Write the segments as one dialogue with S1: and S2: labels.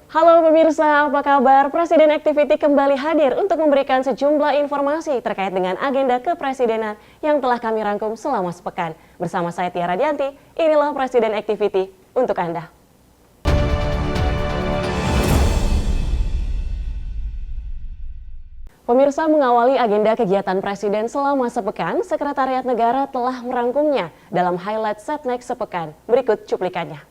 S1: Halo pemirsa, apa kabar? Presiden Activity kembali hadir untuk memberikan sejumlah informasi terkait dengan agenda kepresidenan yang telah kami rangkum selama sepekan. Bersama saya Tiara Dianti, inilah Presiden Activity untuk Anda. Pemirsa, mengawali agenda kegiatan Presiden selama sepekan, Sekretariat Negara telah merangkumnya dalam highlight Setnek sepekan. Berikut cuplikannya.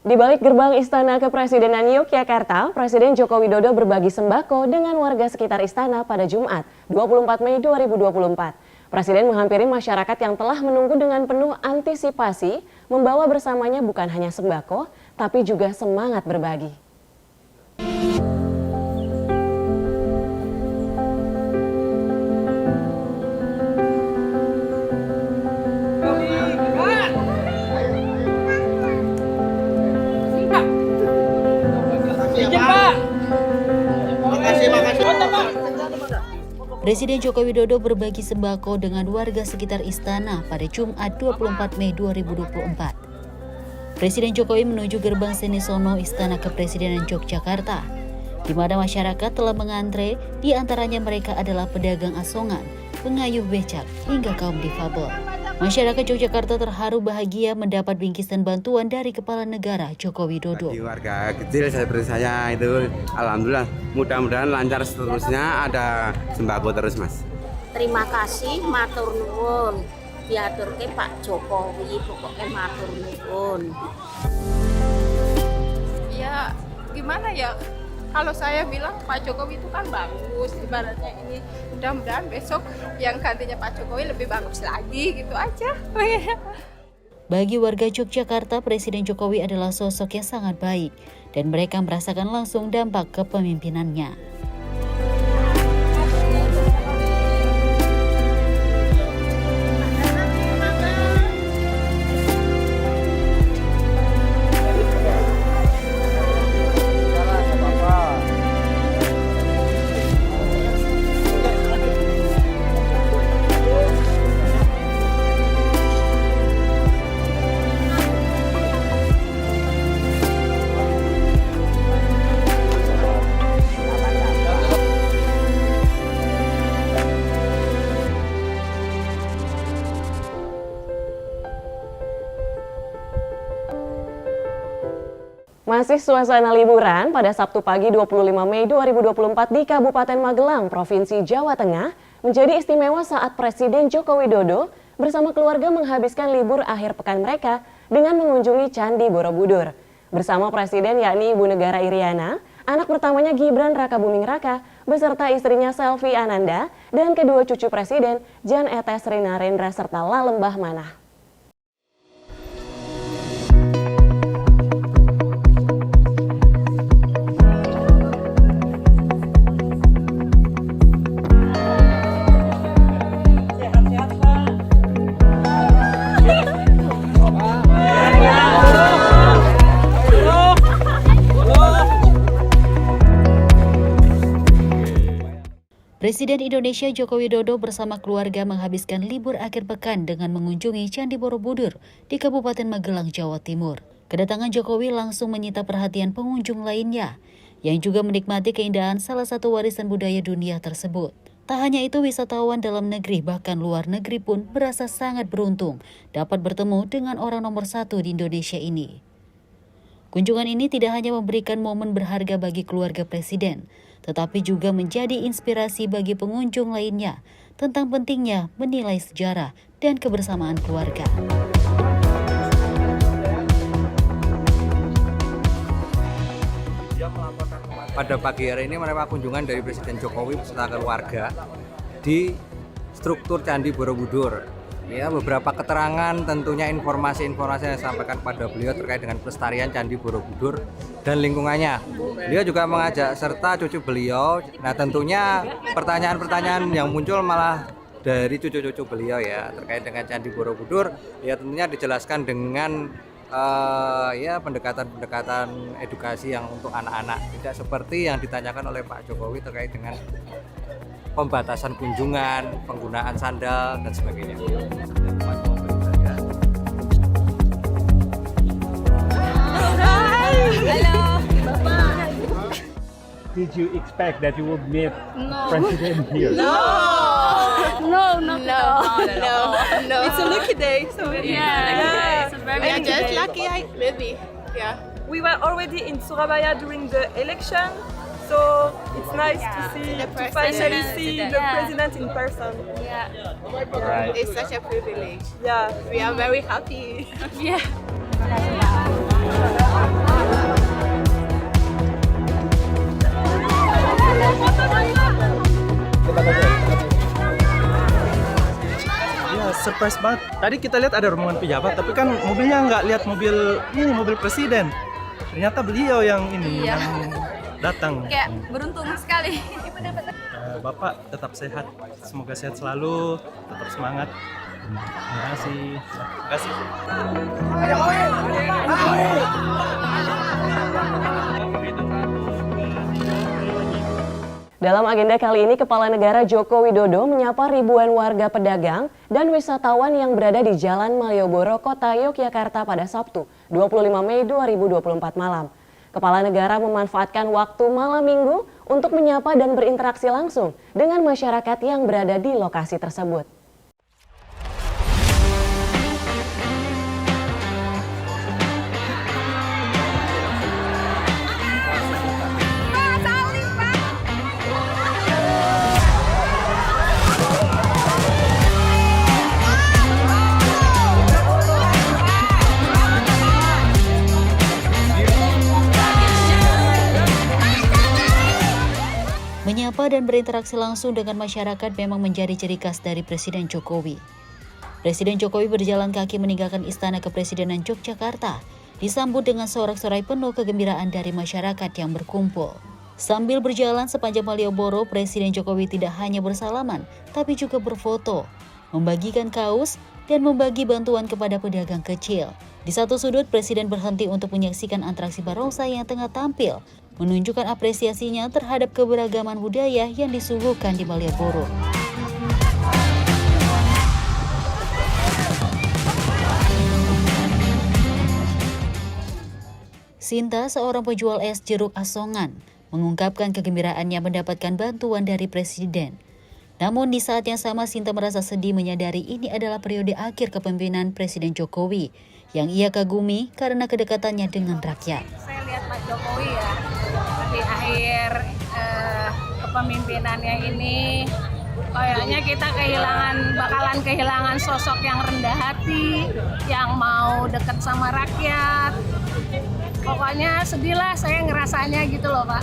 S1: Di balik gerbang Istana Kepresidenan Yogyakarta, Presiden Joko Widodo berbagi sembako dengan warga sekitar istana pada Jumat, 24 Mei 2024. Presiden menghampiri masyarakat yang telah menunggu dengan penuh antisipasi, membawa bersamanya bukan hanya sembako, tapi juga semangat berbagi.
S2: Presiden Joko Widodo berbagi sembako dengan warga sekitar istana pada Jumat 24 Mei 2024. Presiden Jokowi menuju gerbang Senisono Istana Kepresidenan Yogyakarta, di mana masyarakat telah mengantre, di antaranya mereka adalah pedagang asongan, pengayuh becak, hingga kaum difabel. Masyarakat Yogyakarta terharu bahagia mendapat bingkisan bantuan dari Kepala Negara Joko Widodo.
S3: Bagi warga kecil seperti saya itu, alhamdulillah, mudah-mudahan lancar seterusnya, ada sembako terus, Mas.
S4: Terima kasih, matur nuwun. Diaturke Pak Jokowi, pokoknya matur nuwun.
S5: Ya, gimana ya? Kalau saya bilang Pak Jokowi itu kan bagus, ibaratnya ini mudah-mudahan besok yang gantinya Pak Jokowi lebih bagus lagi, gitu aja.
S2: Bagi warga Yogyakarta, Presiden Jokowi adalah sosok yang sangat baik dan mereka merasakan langsung dampak kepemimpinannya.
S1: Masih suasana liburan pada Sabtu pagi 25 Mei 2024 di Kabupaten Magelang, Provinsi Jawa Tengah menjadi istimewa saat Presiden Joko Widodo bersama keluarga menghabiskan libur akhir pekan mereka dengan mengunjungi Candi Borobudur. Bersama Presiden yakni Ibu Negara Iriana, anak pertamanya Gibran Rakabuming Raka, beserta istrinya Selvi Ananda dan kedua cucu Presiden Jan Etes Rina Rendra serta Lalembah Manah.
S2: Presiden Indonesia Joko Widodo bersama keluarga menghabiskan libur akhir pekan dengan mengunjungi Candi Borobudur di Kabupaten Magelang, Jawa Timur. Kedatangan Jokowi langsung menyita perhatian pengunjung lainnya, yang juga menikmati keindahan salah satu warisan budaya dunia tersebut. Tak hanya itu, wisatawan dalam negeri bahkan luar negeri pun merasa sangat beruntung dapat bertemu dengan orang nomor 1 di Indonesia ini. Kunjungan ini tidak hanya memberikan momen berharga bagi keluarga presiden, tetapi juga menjadi inspirasi bagi pengunjung lainnya tentang pentingnya menilai sejarah dan kebersamaan keluarga.
S6: Pada pagi hari ini menerima kunjungan dari Presiden Jokowi beserta keluarga di struktur Candi Borobudur. Ya, beberapa keterangan, tentunya informasi-informasi yang disampaikan kepada beliau terkait dengan pelestarian Candi Borobudur dan lingkungannya. Beliau juga mengajak serta cucu beliau. Nah, tentunya pertanyaan-pertanyaan yang muncul malah dari cucu-cucu beliau ya terkait dengan Candi Borobudur. Ya, tentunya dijelaskan dengan pendekatan edukasi yang untuk anak-anak, tidak seperti yang ditanyakan oleh Pak Jokowi terkait dengan pembatasan kunjungan, penggunaan sandal dan sebagainya.
S7: Did you expect that you would meet President here?
S5: No. It's a lucky day. So
S8: Yeah, it's a very
S5: I'm
S8: lucky
S5: just
S8: day.
S5: lucky, maybe. Yeah.
S8: We were already in Surabaya during the election, so it's nice to finally see the president in person.
S7: Right.
S5: It's such a privilege.
S8: Yeah.
S5: We are very happy.
S9: Ya, surprise banget. Tadi kita lihat ada rombongan pejabat, tapi kan mobilnya nggak lihat mobil presiden. Ternyata beliau yang yang datang.
S8: Kayak beruntung sekali.
S9: Bapak tetap sehat, semoga sehat selalu, tetap semangat. Terima kasih. Terima kasih.
S1: Dalam agenda kali ini, Kepala Negara Joko Widodo menyapa ribuan warga pedagang dan wisatawan yang berada di Jalan Malioboro, Kota Yogyakarta pada Sabtu, 25 Mei 2024 malam. Kepala Negara memanfaatkan waktu malam minggu untuk menyapa dan berinteraksi langsung dengan masyarakat yang berada di lokasi tersebut.
S2: Menyapa dan berinteraksi langsung dengan masyarakat memang menjadi ciri khas dari Presiden Jokowi. Presiden Jokowi berjalan kaki meninggalkan Istana Kepresidenan Yogyakarta, disambut dengan sorak-sorai penuh kegembiraan dari masyarakat yang berkumpul. Sambil berjalan sepanjang Malioboro, Presiden Jokowi tidak hanya bersalaman, tapi juga berfoto, membagikan kaos, dan membagi bantuan kepada pedagang kecil. Di satu sudut, Presiden berhenti untuk menyaksikan atraksi barongsai yang tengah tampil, menunjukkan apresiasinya terhadap keberagaman budaya yang disuguhkan di Malioboro. Sinta, seorang penjual es jeruk asongan, mengungkapkan kegembiraannya mendapatkan bantuan dari Presiden. Namun di saat yang sama, Sinta merasa sedih menyadari ini adalah periode akhir kepemimpinan Presiden Jokowi yang ia kagumi karena kedekatannya dengan rakyat.
S10: Saya lihat Pak Jokowi ya, di akhir kepemimpinannya ini kayaknya kita bakalan kehilangan sosok yang rendah hati, yang mau dekat sama rakyat. Pokoknya sedih lah saya ngerasanya gitu loh Pak.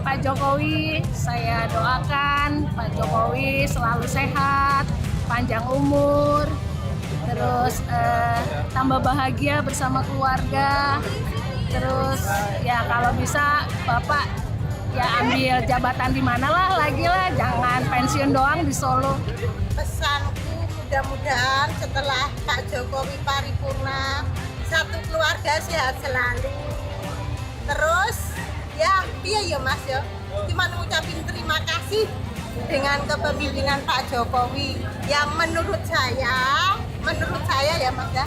S10: Pak Jokowi, saya doakan Pak Jokowi selalu sehat, panjang umur, terus tambah bahagia bersama keluarga. Terus ya kalau bisa Bapak ya ambil jabatan di mana lah lagi lah, jangan pensiun doang di Solo.
S11: Pesanku mudah-mudahan setelah Pak Jokowi paripurna, satu keluarga sehat selalu. Terus ya ya Mas ya, cuma ngucapin terima kasih dengan kepemimpinan Pak Jokowi yang menurut saya ya Mas ya,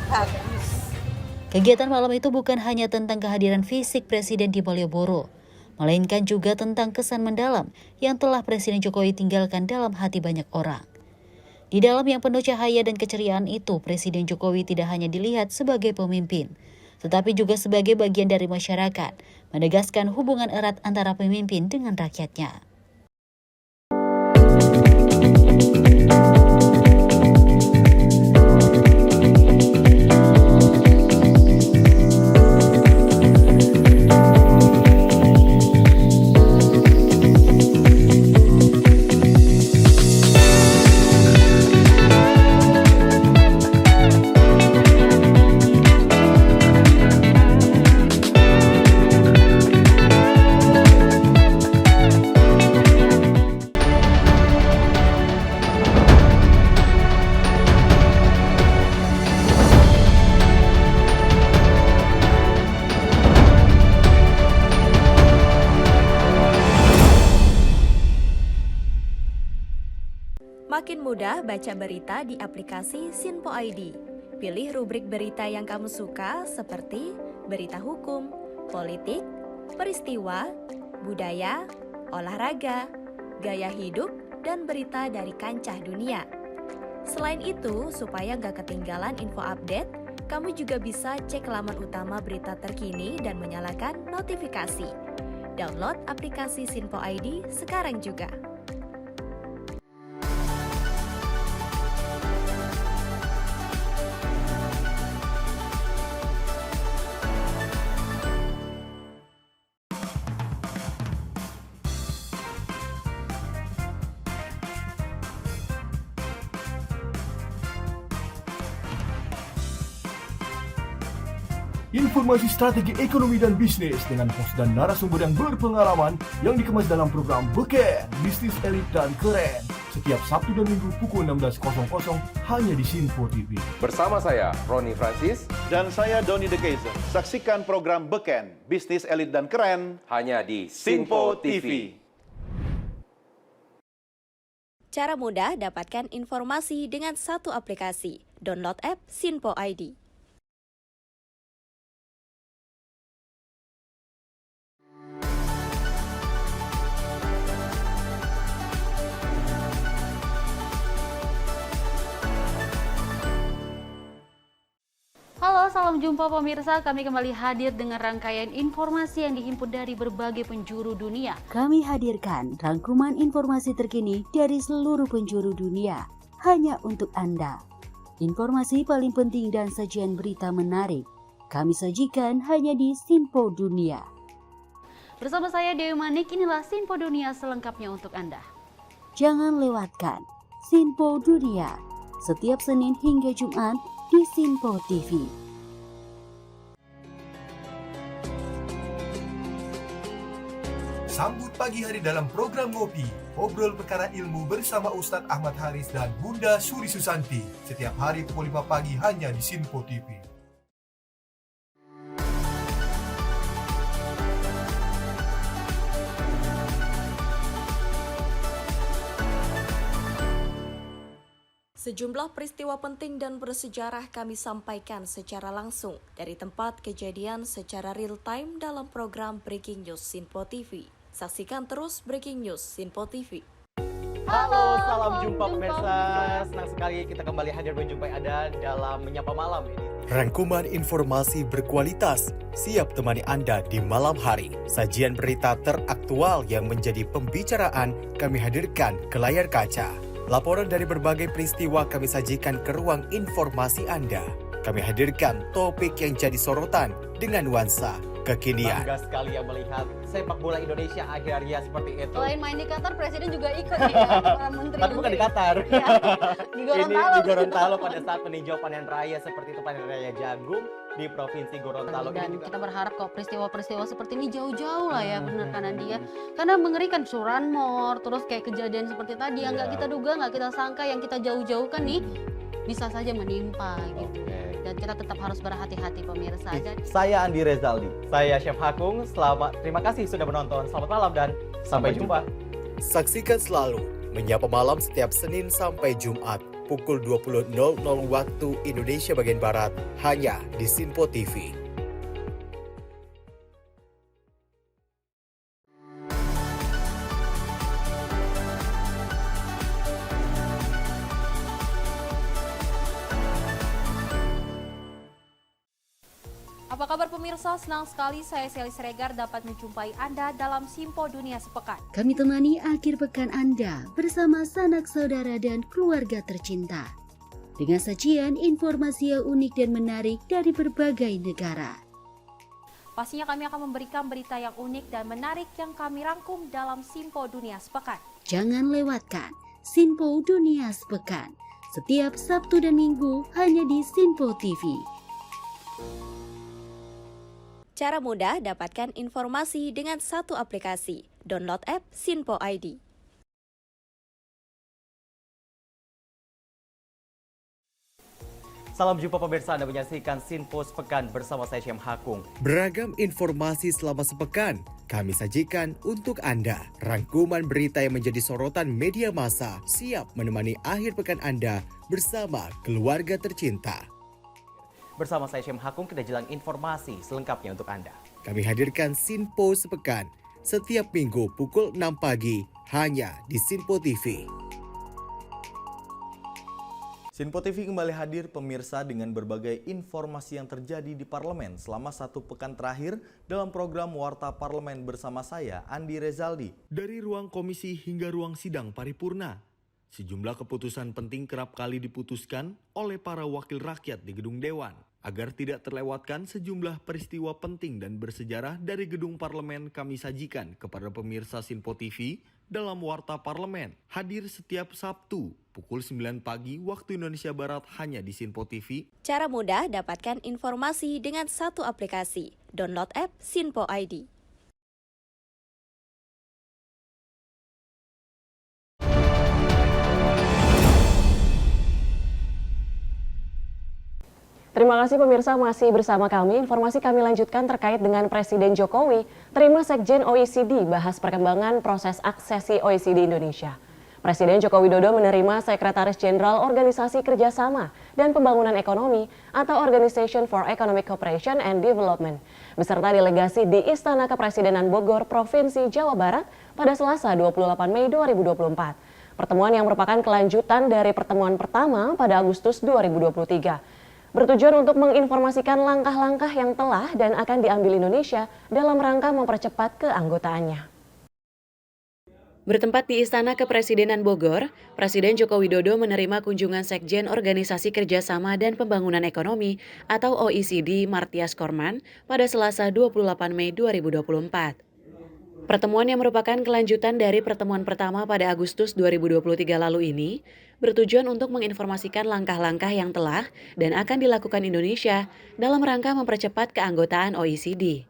S11: bagus.
S2: Kegiatan malam itu bukan hanya tentang kehadiran fisik Presiden di Malioboro, melainkan juga tentang kesan mendalam yang telah Presiden Jokowi tinggalkan dalam hati banyak orang. Di dalam yang penuh cahaya dan keceriaan itu, Presiden Jokowi tidak hanya dilihat sebagai pemimpin, tetapi juga sebagai bagian dari masyarakat, menegaskan hubungan erat antara pemimpin dengan rakyatnya.
S12: Makin mudah baca berita di aplikasi Sinpo ID. Pilih rubrik berita yang kamu suka seperti berita hukum, politik, peristiwa, budaya, olahraga, gaya hidup, dan berita dari kancah dunia. Selain itu, supaya nggak ketinggalan info update, kamu juga bisa cek laman utama berita terkini dan menyalakan notifikasi. Download aplikasi Sinpo ID sekarang juga.
S13: Informasi strategi ekonomi dan bisnis dengan host dan narasumber yang berpengalaman yang dikemas dalam program Beken, Bisnis Elit dan Keren. Setiap Sabtu dan Minggu pukul 16.00 hanya di Sinpo TV.
S14: Bersama saya, Roni Francis.
S15: Dan saya, Doni De Keizer. Saksikan program Beken, Bisnis Elit dan Keren
S14: hanya di Sinpo TV.
S12: Cara mudah dapatkan informasi dengan satu aplikasi. Download app Sinpo ID.
S2: Halo, salam jumpa pemirsa. Kami kembali hadir dengan rangkaian informasi yang dihimpun dari berbagai penjuru dunia. Kami hadirkan rangkuman informasi terkini dari seluruh penjuru dunia hanya untuk Anda. Informasi paling penting dan sajian berita menarik kami sajikan hanya di Sinpo Dunia. Bersama saya Dewi Manik, inilah Sinpo Dunia selengkapnya untuk Anda. Jangan lewatkan Sinpo Dunia setiap Senin hingga Jumat di Sinpo TV.
S13: Sambut pagi hari dalam program Ngopi, ngobrol perkara ilmu bersama Ustadz Ahmad Haris dan Bunda Suri Susanti. Setiap hari pukul 5 pagi hanya di Sinpo TV.
S12: Sejumlah peristiwa penting dan bersejarah kami sampaikan secara langsung dari tempat kejadian secara real time dalam program Breaking News Sinpo TV. Saksikan terus Breaking News Sinpo TV.
S16: Halo, salam jumpa pemirsa. Senang sekali kita kembali hadir menjumpai Anda dalam Menyapa Malam ini.
S17: Rangkuman informasi berkualitas siap temani Anda di malam hari. Sajian berita teraktual yang menjadi pembicaraan kami hadirkan ke layar kaca. Laporan dari berbagai peristiwa kami sajikan ke ruang informasi Anda. Kami hadirkan topik yang jadi sorotan dengan nuansa kekinian.
S16: Bangga sekali yang melihat sepak bola Indonesia akhir-akhirnya seperti itu.
S2: Selain main di Qatar, Presiden juga ikut ya, para menteri.
S16: Tapi bukan di Qatar.
S2: Ya, di Gorontalo.
S16: Ini di Gorontalo pada saat meninjau panen raya seperti itu, panen raya jagung di Provinsi Gorontalo.
S2: Dan kita berharap kok peristiwa-peristiwa seperti ini jauh-jauh lah ya, benar kan dia. Karena mengerikan curanmor, terus kayak kejadian seperti tadi yang nggak kita duga, nggak kita sangka, yang kita jauh-jauhkan nih bisa saja menimpa gitu. Dan kita tetap harus berhati-hati pemirsa.
S16: Saya Andi Rezaldi, saya Chef Hakung. Terima kasih sudah menonton. Selamat malam dan sampai jumpa.
S17: Saksikan selalu Menyapa Malam setiap Senin sampai Jumat pukul 20.00 waktu Indonesia bagian Barat, hanya di Sinpo TV.
S18: Apa kabar pemirsa? Senang sekali saya Sally Siregar dapat menjumpai Anda dalam Simpo Dunia Sepekan.
S2: Kami temani akhir pekan Anda bersama sanak saudara dan keluarga tercinta. Dengan sajian informasi yang unik dan menarik dari berbagai negara.
S18: Pastinya kami akan memberikan berita yang unik dan menarik yang kami rangkum dalam Simpo Dunia Sepekan.
S2: Jangan lewatkan Sinpo Dunia Sepekan setiap Sabtu dan Minggu hanya di Sinpo TV.
S12: Cara mudah dapatkan informasi dengan satu aplikasi. Download app Sinpo ID.
S16: Salam jumpa pemirsa, Anda menyaksikan Sinpo Sepekan bersama saya Syam Hakung.
S17: Beragam informasi selama sepekan kami sajikan untuk Anda. Rangkuman berita yang menjadi sorotan media massa siap menemani akhir pekan Anda bersama keluarga tercinta.
S16: Bersama saya Syam Hakung, kita jelang informasi selengkapnya untuk Anda.
S17: Kami hadirkan Sinpo Sepekan setiap minggu pukul 6 pagi hanya di Sinpo TV.
S19: Sinpo TV kembali hadir pemirsa dengan berbagai informasi yang terjadi di parlemen selama satu pekan terakhir dalam program Warta Parlemen bersama saya, Andi Rezaldi.
S13: Dari ruang komisi hingga ruang sidang paripurna, sejumlah keputusan penting kerap kali diputuskan oleh para wakil rakyat di gedung Dewan. Agar tidak terlewatkan sejumlah peristiwa penting dan bersejarah dari gedung parlemen kami sajikan kepada pemirsa Sinpo TV dalam Warta Parlemen. Hadir setiap Sabtu pukul 9 pagi waktu Indonesia Barat hanya di Sinpo TV.
S12: Cara mudah dapatkan informasi dengan satu aplikasi. Download app Sinpo ID.
S1: Terima kasih pemirsa masih bersama kami. Informasi kami lanjutkan terkait dengan Presiden Jokowi terima Sekjen OECD bahas perkembangan proses aksesi OECD Indonesia. Presiden Joko Widodo menerima Sekretaris Jenderal Organisasi Kerjasama dan Pembangunan Ekonomi atau Organization for Economic Cooperation and Development beserta delegasi di Istana Kepresidenan Bogor, Provinsi Jawa Barat pada Selasa 28 Mei 2024. Pertemuan yang merupakan kelanjutan dari pertemuan pertama pada Agustus 2023. Bertujuan untuk menginformasikan langkah-langkah yang telah dan akan diambil Indonesia dalam rangka mempercepat keanggotaannya. Bertempat di Istana Kepresidenan Bogor, Presiden Joko Widodo menerima kunjungan Sekjen Organisasi Kerjasama dan Pembangunan Ekonomi atau OECD Martias Korman pada Selasa 28 Mei 2024. Pertemuan yang merupakan kelanjutan dari pertemuan pertama pada Agustus 2023 lalu ini bertujuan untuk menginformasikan langkah-langkah yang telah dan akan dilakukan Indonesia dalam rangka mempercepat keanggotaan OECD.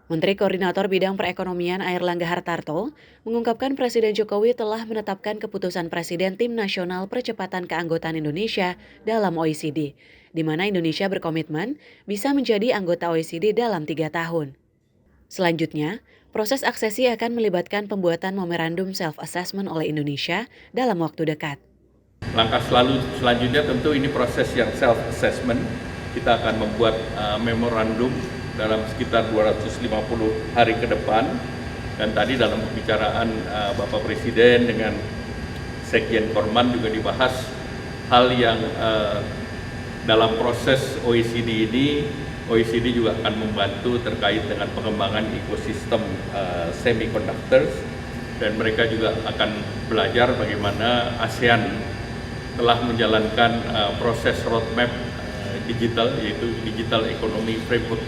S1: Menteri Koordinator Bidang Perekonomian Airlangga Hartarto mengungkapkan Presiden Jokowi telah menetapkan keputusan Presiden Tim Nasional Percepatan Keanggotaan Indonesia dalam OECD, di mana Indonesia berkomitmen bisa menjadi anggota OECD dalam 3 tahun. Selanjutnya, proses aksesi akan melibatkan pembuatan memorandum self-assessment oleh Indonesia dalam waktu dekat.
S20: Langkah selanjutnya tentu ini proses yang self-assessment. Kita akan membuat memorandum dalam sekitar 250 hari ke depan. Dan tadi dalam pembicaraan Bapak Presiden dengan Sekjen Korman juga dibahas hal yang dalam proses OECD ini, OECD juga akan membantu terkait dengan pengembangan ekosistem semiconductors dan mereka juga akan belajar bagaimana ASEAN telah menjalankan proses roadmap digital, yaitu Digital Economy Framework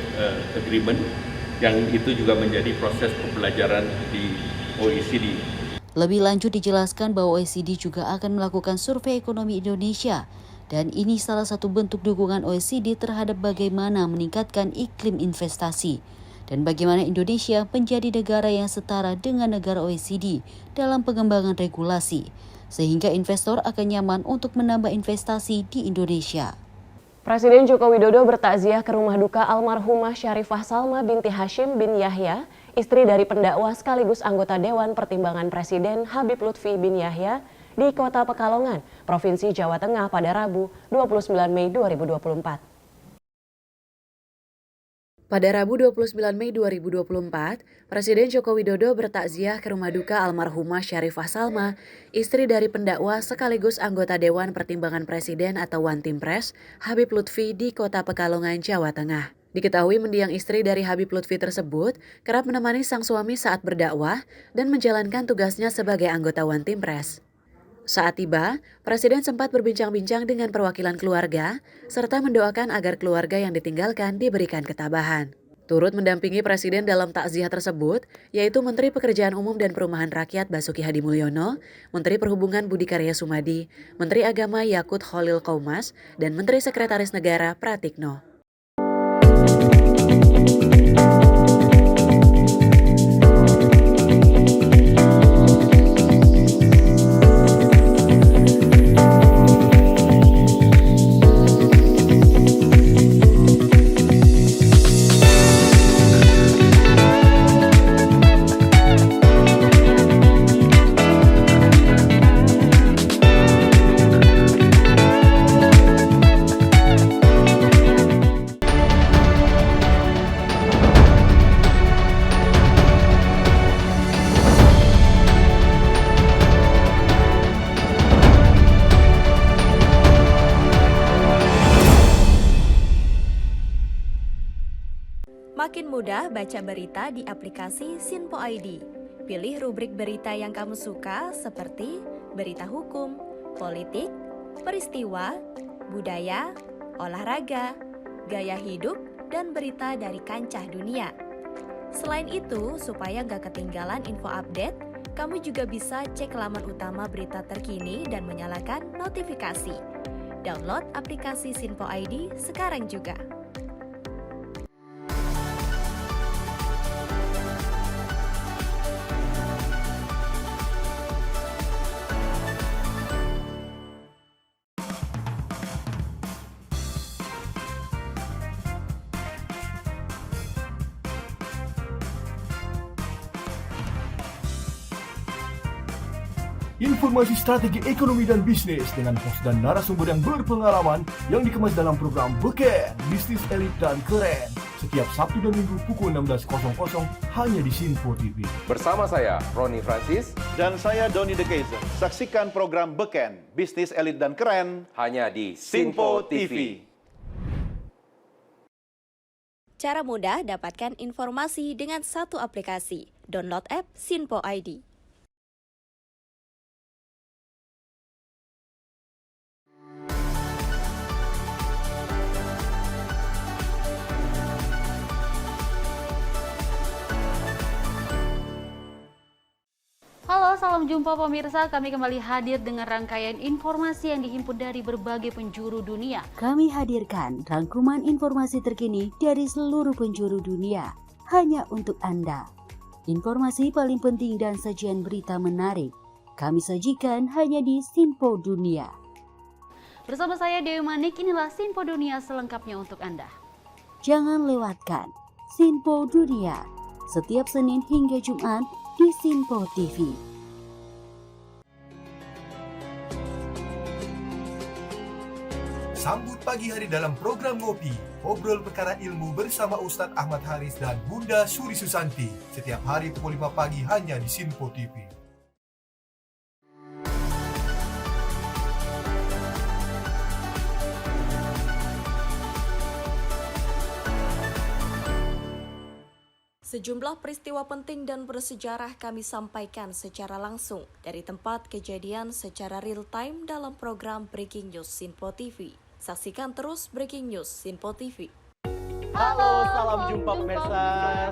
S20: Agreement, yang itu juga menjadi proses pembelajaran di OECD.
S2: Lebih lanjut dijelaskan bahwa OECD juga akan melakukan survei ekonomi Indonesia. Dan ini salah satu bentuk dukungan OECD terhadap bagaimana meningkatkan iklim investasi dan bagaimana Indonesia menjadi negara yang setara dengan negara OECD dalam pengembangan regulasi, sehingga investor akan nyaman untuk menambah investasi di Indonesia.
S1: Presiden Joko Widodo bertakziah ke rumah duka almarhumah Syarifah Salma binti Hashim bin Yahya, istri dari pendakwa sekaligus anggota Dewan Pertimbangan Presiden Habib Lutfi bin Yahya, di Kota Pekalongan, Provinsi Jawa Tengah pada Rabu 29 Mei 2024. Pada Rabu 29 Mei 2024, Presiden Joko Widodo bertakziah ke rumah duka almarhumah Syarifah Salma, istri dari pendakwa sekaligus anggota Dewan Pertimbangan Presiden atau Wantimpres, Habib Lutfi di Kota Pekalongan, Jawa Tengah. Diketahui mendiang istri dari Habib Lutfi tersebut kerap menemani sang suami saat berdakwah dan menjalankan tugasnya sebagai anggota Wantimpres. Saat tiba, Presiden sempat berbincang-bincang dengan perwakilan keluarga, serta mendoakan agar keluarga yang ditinggalkan diberikan ketabahan. Turut mendampingi Presiden dalam takziah tersebut, yaitu Menteri Pekerjaan Umum dan Perumahan Rakyat Basuki Hadi Mulyono, Menteri Perhubungan Budi Karya Sumadi, Menteri Agama Yakut Khalil Qaumas, dan Menteri Sekretaris Negara Pratikno.
S12: Makin mudah baca berita di aplikasi Sinpo ID. Pilih rubrik berita yang kamu suka seperti berita hukum, politik, peristiwa, budaya, olahraga, gaya hidup, dan berita dari kancah dunia. Selain itu, supaya nggak ketinggalan info update, kamu juga bisa cek laman utama berita terkini dan menyalakan notifikasi. Download aplikasi Sinpo ID sekarang juga.
S13: Informasi strategi ekonomi dan bisnis dengan host dan narasumber yang berpengalaman yang dikemas dalam program Beken, Bisnis Elit dan Keren. Setiap Sabtu dan Minggu pukul 16.00 hanya di Sinpo TV.
S14: Bersama saya, Roni Francis.
S15: Dan saya, Doni De Keizer. Saksikan program Beken, Bisnis Elit dan Keren.
S14: Hanya di Sinpo TV.
S12: Cara mudah dapatkan informasi dengan satu aplikasi. Download app Sinpo ID.
S18: Halo, salam jumpa pemirsa. Kami kembali hadir dengan rangkaian informasi yang dihimpun dari berbagai penjuru dunia.
S2: Kami hadirkan rangkuman informasi terkini dari seluruh penjuru dunia hanya untuk Anda. Informasi paling penting dan sajian berita menarik kami sajikan hanya di Sinpo Dunia.
S18: Bersama saya Dewi Manik, inilah Sinpo Dunia selengkapnya untuk Anda.
S2: Jangan lewatkan Sinpo Dunia setiap Senin hingga Jumat di Sinpo TV.
S13: Sambut pagi hari dalam program Ngopi, obrol perkara ilmu bersama Ustadz Ahmad Haris dan Bunda Suri Susanti. Setiap hari pukul 5 pagi hanya di Sinpo TV.
S12: Sejumlah peristiwa penting dan bersejarah kami sampaikan secara langsung dari tempat kejadian secara real time dalam program Breaking News Sinpo TV. Saksikan terus Breaking News Sinpo TV.
S16: Halo, salam jumpa pemirsa.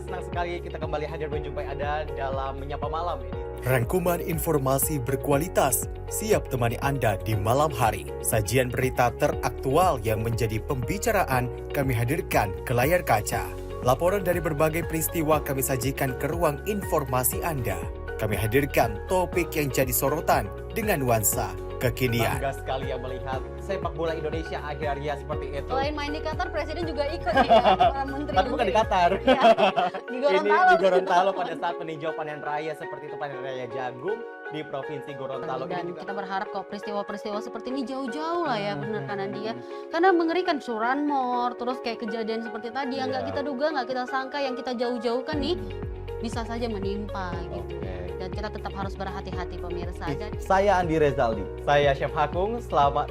S16: Senang sekali kita kembali hadir menjumpai Anda dalam Menyapa Malam ini.
S17: Rangkuman informasi berkualitas siap temani Anda di malam hari. Sajian berita teraktual yang menjadi pembicaraan kami hadirkan ke layar kaca. Laporan dari berbagai peristiwa kami sajikan ke ruang informasi Anda. Kami hadirkan topik yang jadi sorotan dengan nuansa kekinian.
S16: Bangga sekali ya melihat sepak bola Indonesia akhirnya seperti itu.
S18: Selain main di Qatar, Presiden juga ikut nih ya, para menteri.
S16: Tapi bukan di Qatar.
S18: Ya, di Gorontalo.
S16: Ini di Gorontalo pada saat meninjau panen raya seperti itu, panen raya jagung di Provinsi Gorontalo.
S18: Dan
S16: ini juga
S18: kita berharap kok peristiwa-peristiwa seperti ini jauh-jauh lah ya, benar kan Andi ya. Karena mengerikan, curanmor, terus kayak kejadian seperti tadi yang nggak kita duga, nggak kita sangka, yang kita jauh-jauhkan nih bisa saja menimpa gitu. Dan kita tetap harus berhati-hati pemirsa.
S16: Saya Andi Rezaldi, saya Chef Hakung.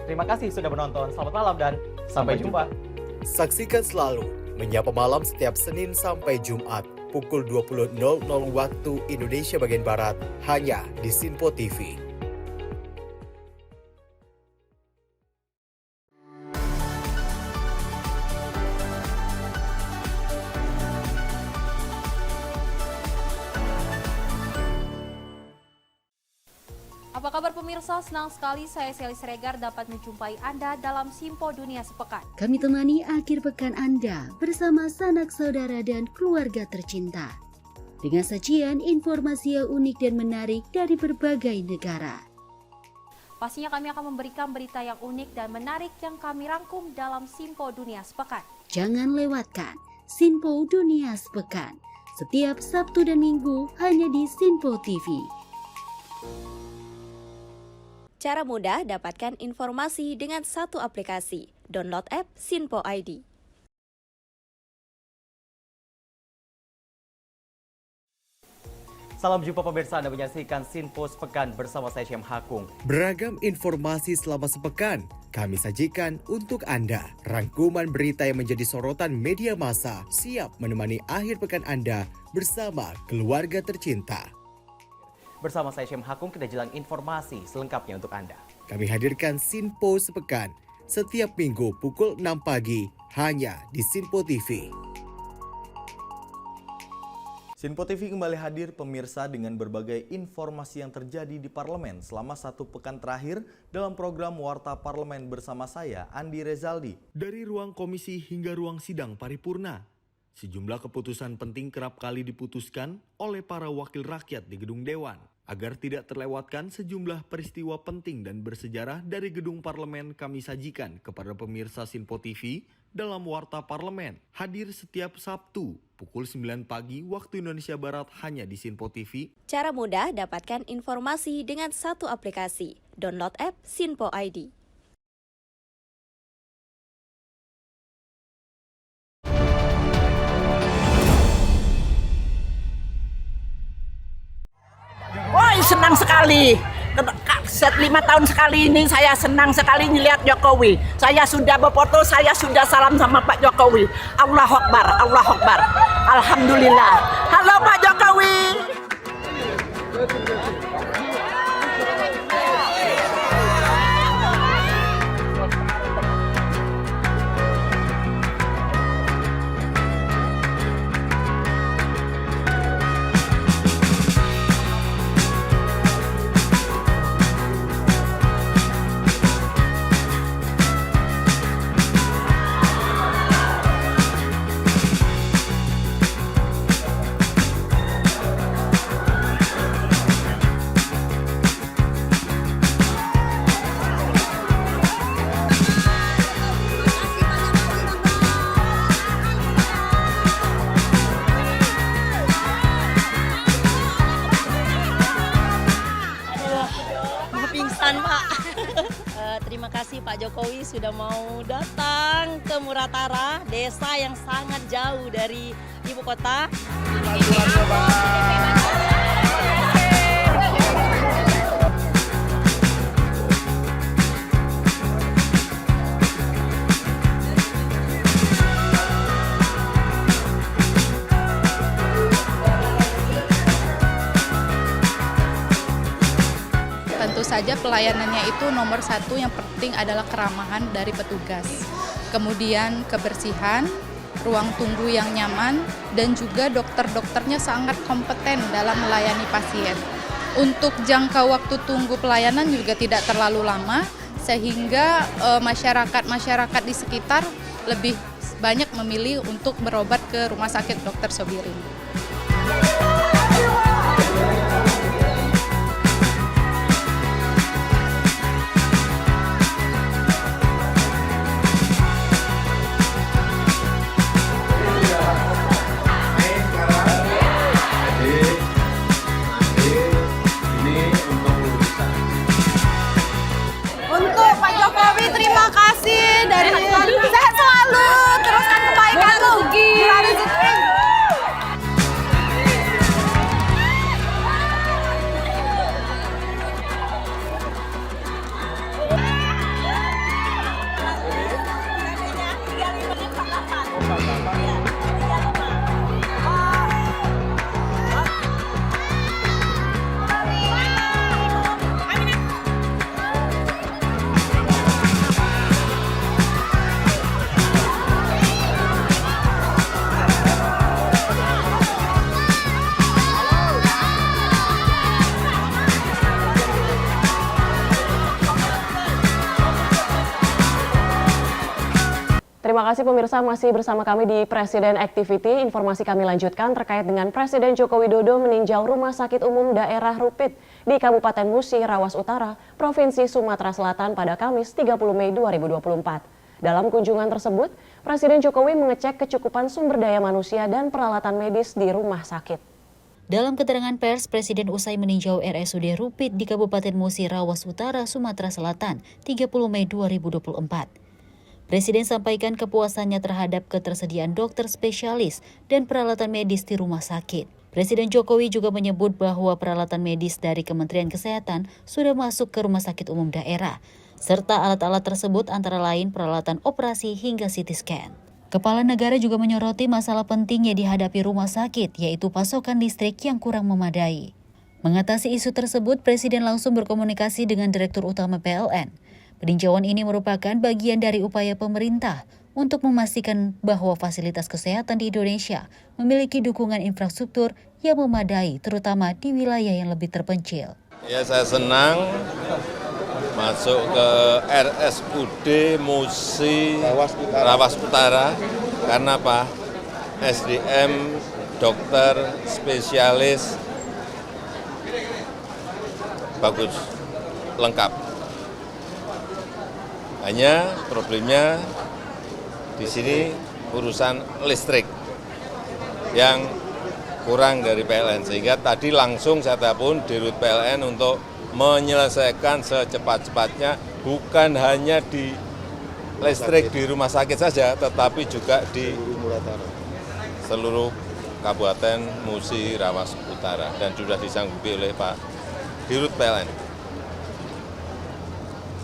S16: Terima kasih sudah menonton. Selamat malam dan sampai jumpa.
S17: Saksikan selalu Menyapa Malam setiap Senin sampai Jumat pukul 20.00 waktu Indonesia bagian Barat hanya di Sinpo TV.
S21: Apa kabar pemirsa? Senang sekali saya Sally Siregar dapat menjumpai Anda dalam Simpo Dunia Sepekan.
S2: Kami temani akhir pekan Anda bersama sanak saudara dan keluarga tercinta. Dengan sajian informasi yang unik dan menarik dari berbagai negara.
S21: Pastinya kami akan memberikan berita yang unik dan menarik yang kami rangkum dalam Simpo Dunia Sepekan.
S2: Jangan lewatkan Sinpo Dunia Sepekan setiap Sabtu dan Minggu hanya di Sinpo TV.
S12: Cara mudah dapatkan informasi dengan satu aplikasi. Download app Sinpo ID.
S16: Salam jumpa pemirsa, Anda menyaksikan Sinpo Sepekan bersama saya Syam Hakung.
S17: Beragam informasi selama sepekan kami sajikan untuk Anda. Rangkuman berita yang menjadi sorotan media massa siap menemani akhir pekan Anda bersama keluarga tercinta.
S16: Bersama saya Syam Hakung, kita jelang informasi selengkapnya untuk Anda.
S17: Kami hadirkan Sinpo Sepekan setiap minggu pukul 6 pagi hanya di Sinpo TV.
S19: Sinpo TV kembali hadir pemirsa dengan berbagai informasi yang terjadi di parlemen selama satu pekan terakhir dalam program Warta Parlemen bersama saya, Andi Rezaldi.
S13: Dari ruang komisi hingga ruang sidang paripurna, sejumlah keputusan penting kerap kali diputuskan oleh para wakil rakyat di gedung Dewan. Agar tidak terlewatkan sejumlah peristiwa penting dan bersejarah dari gedung parlemen, kami sajikan kepada pemirsa Sinpo TV dalam Warta Parlemen. Hadir setiap Sabtu pukul 9 pagi waktu Indonesia Barat hanya di Sinpo TV.
S12: Cara mudah dapatkan informasi dengan satu aplikasi. Download app Sinpo ID.
S4: Woi, senang sekali. 5 tahun sekali ini saya senang sekali melihat Jokowi. Saya sudah berfoto, saya sudah salam sama Pak Jokowi. Allahu Akbar, Allahu Akbar. Alhamdulillah. Halo Pak Jokowi.
S22: Terima kasih Pak Jokowi sudah mau datang ke Muratara, desa yang sangat jauh dari ibu kota.
S23: Tentu saja pelayanannya itu nomor satu, yang penting adalah keramahan dari petugas. Kemudian kebersihan, ruang tunggu yang nyaman, dan juga dokter-dokternya sangat kompeten dalam melayani pasien. Untuk jangka waktu tunggu pelayanan juga tidak terlalu lama, sehingga masyarakat di sekitar lebih banyak memilih untuk berobat ke Rumah Sakit Dr. Sobirin.
S1: kasih pemirsa, masih bersama kami di Presiden Activity. Informasi kami lanjutkan terkait dengan Presiden Joko Widodo meninjau Rumah Sakit Umum Daerah Rupit di Kabupaten Musi, Rawas Utara, Provinsi Sumatera Selatan pada Kamis 30 Mei 2024. Dalam kunjungan tersebut, Presiden Jokowi mengecek kecukupan sumber daya manusia dan peralatan medis di rumah sakit.
S2: Dalam keterangan pers, Presiden usai meninjau RSUD Rupit di Kabupaten Musi, Rawas Utara, Sumatera Selatan, 30 Mei 2024. Presiden sampaikan kepuasannya terhadap ketersediaan dokter spesialis dan peralatan medis di rumah sakit. Presiden Jokowi juga menyebut bahwa peralatan medis dari Kementerian Kesehatan sudah masuk ke rumah sakit umum daerah, serta alat-alat tersebut antara lain peralatan operasi hingga CT scan. Kepala negara juga menyoroti masalah penting yang dihadapi rumah sakit, yaitu pasokan listrik yang kurang memadai. Mengatasi isu tersebut, Presiden langsung berkomunikasi dengan Direktur Utama PLN. Peninjauan ini merupakan bagian dari upaya pemerintah untuk memastikan bahwa fasilitas kesehatan di Indonesia memiliki dukungan infrastruktur yang memadai, terutama di wilayah yang lebih terpencil.
S3: Ya, saya senang masuk ke RSUD Musi Rawas Utara karena apa? SDM, dokter, spesialis bagus, lengkap. Hanya problemnya di sini urusan listrik yang kurang dari PLN, sehingga tadi langsung saya telepon Dirut PLN untuk menyelesaikan secepat-cepatnya, bukan hanya di listrik di rumah sakit saja, tetapi juga di seluruh Kabupaten Musi Rawas Utara, dan sudah disanggupi oleh Pak Dirut PLN.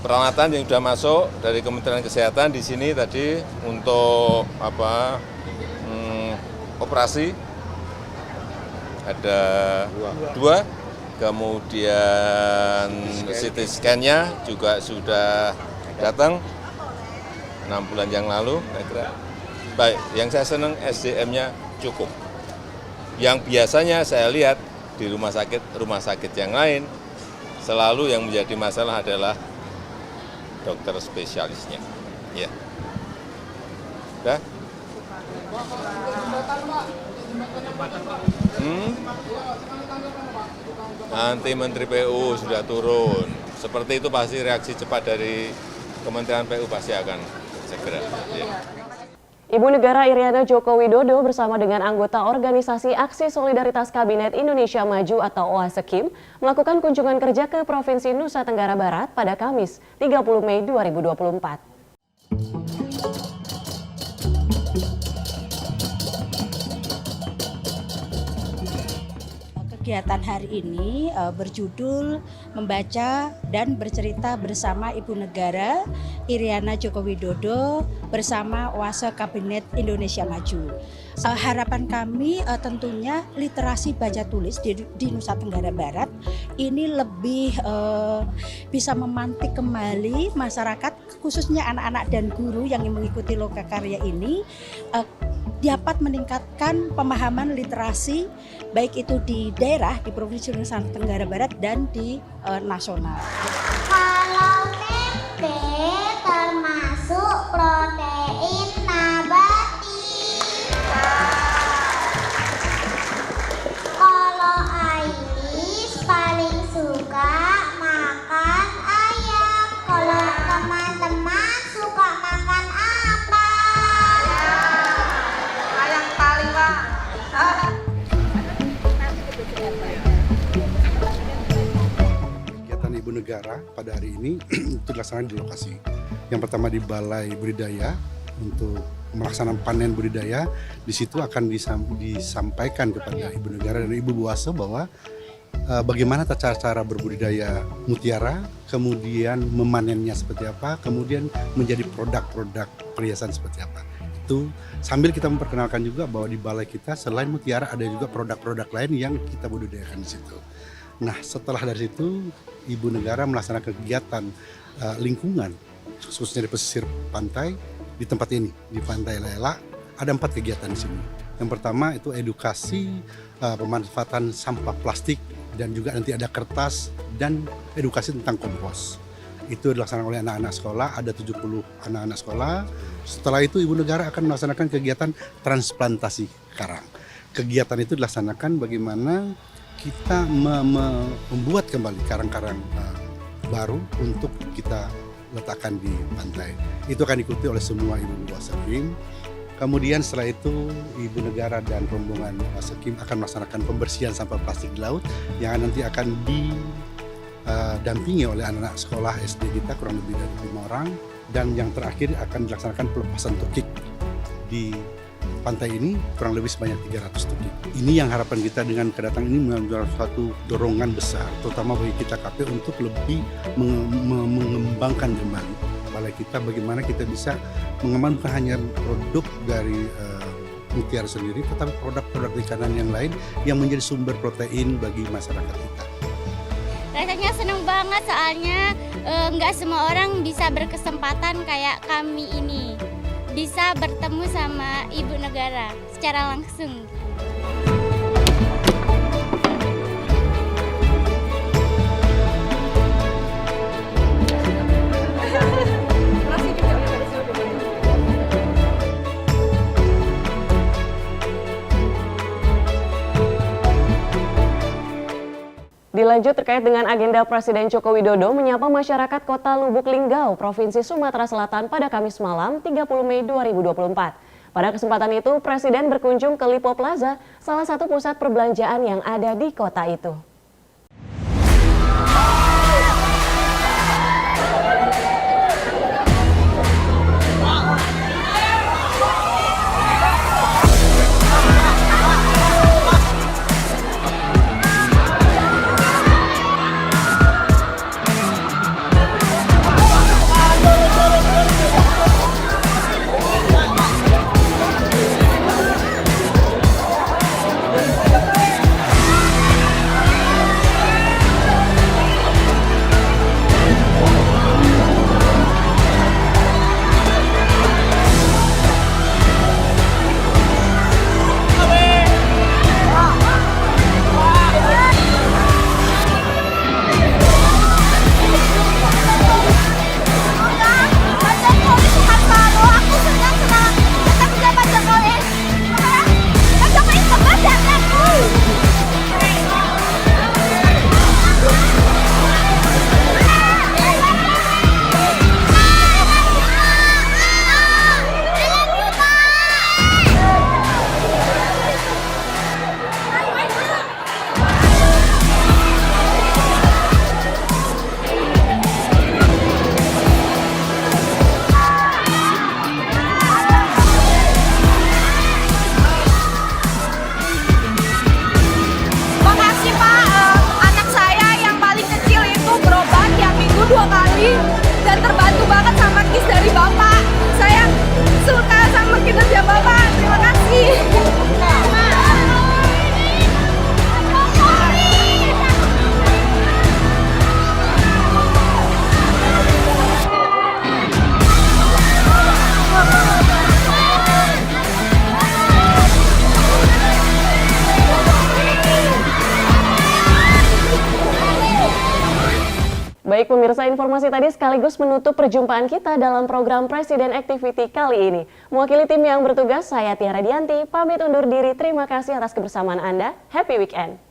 S3: Peralatan yang sudah masuk dari Kementerian Kesehatan di sini tadi untuk operasi ada dua, kemudian CT scan-nya juga sudah datang 6 bulan yang lalu. Baik, yang saya senang SDM-nya cukup. Yang biasanya saya lihat di rumah sakit yang lain selalu yang menjadi masalah adalah dokter spesialisnya. Ya. Udah? Nanti Menteri PU sudah turun. Seperti itu pasti reaksi cepat dari Kementerian PU pasti akan segera. Ya.
S1: Ibu Negara Iriana Joko Widodo bersama dengan anggota Organisasi Aksi Solidaritas Kabinet Indonesia Maju atau OASEKIM melakukan kunjungan kerja ke Provinsi Nusa Tenggara Barat pada Kamis 30 Mei 2024.
S6: Kegiatan hari ini berjudul membaca dan bercerita bersama Ibu Negara Iriana Joko Widodo bersama OASE Kabinet Indonesia Maju. Harapan kami tentunya literasi baca tulis di Nusa Tenggara Barat ini lebih bisa memantik kembali masyarakat, khususnya anak-anak dan guru yang mengikuti lokakarya ini dapat meningkatkan pemahaman literasi baik itu di daerah, di Provinsi Nusa Tenggara Barat dan di nasional.
S7: Kalau tempe termasuk protein nabati. Kalau Ailis paling suka makan ayam. Kalau teman-teman suka makan apa? Ayam paling Pak.
S24: Kegiatan Ibu Negara pada hari ini itu dilaksanakan di lokasi. Yang pertama di Balai Budidaya untuk melaksanakan panen budidaya. Di situ akan disampaikan kepada Ibu Negara dan Ibu Buase bahwa bagaimana cara berbudidaya mutiara, kemudian memanennya seperti apa, kemudian menjadi produk-produk perhiasan seperti apa. Itu sambil kita memperkenalkan juga bahwa di balai kita selain mutiara ada juga produk-produk lain yang kita budidayakan di situ. Nah, setelah dari situ Ibu Negara melaksanakan kegiatan lingkungan khususnya di pesisir pantai di tempat ini, di Pantai Lela. Ada 4 kegiatan di sini. Yang pertama itu edukasi pemanfaatan sampah plastik dan juga nanti ada kertas dan edukasi tentang kompos. Itu dilaksanakan oleh anak-anak sekolah, ada 70 anak-anak sekolah Setelah itu Ibu Negara akan melaksanakan kegiatan transplantasi karang. Kegiatan itu dilaksanakan bagaimana kita membuat kembali karang-karang baru untuk kita letakkan di pantai. Itu akan diikuti oleh semua ibu Wasakim. Kemudian setelah itu Ibu Negara dan rombongan Wasakim akan melaksanakan pembersihan sampah plastik di laut yang nanti akan didampingi oleh anak-anak sekolah SD kita kurang lebih dari 5 orang. Dan yang terakhir akan dilaksanakan pelepasan tukik di pantai ini kurang lebih sebanyak 300 tukik. Ini yang harapan kita dengan kedatangan ini menjadi suatu dorongan besar, terutama bagi kita KP untuk lebih mengembangkan kembali balai kita, bagaimana kita bisa mengembangkan bukan hanya produk dari mutiara sendiri, tetapi produk-produk perikanan yang lain yang menjadi sumber protein bagi masyarakat kita.
S7: Rasanya senang banget soalnya nggak semua orang bisa berkesempatan kayak kami ini. Bisa bertemu sama Ibu Negara secara langsung.
S1: Dilanjut terkait dengan agenda Presiden Joko Widodo menyapa masyarakat Kota Lubuk Linggau, Provinsi Sumatera Selatan pada Kamis malam 30 Mei 2024. Pada kesempatan itu, Presiden berkunjung ke Lipo Plaza, salah satu pusat perbelanjaan yang ada di kota itu.
S7: Dan terbantu banget sama KIS dari Bapak. Saya suka sama kinerja Bapak. Terima kasih.
S1: Baik pemirsa, informasi tadi sekaligus menutup perjumpaan kita dalam program Presiden Activity kali ini. Mewakili tim yang bertugas, saya Tiara Dianti, pamit undur diri. Terima kasih atas kebersamaan Anda. Happy weekend!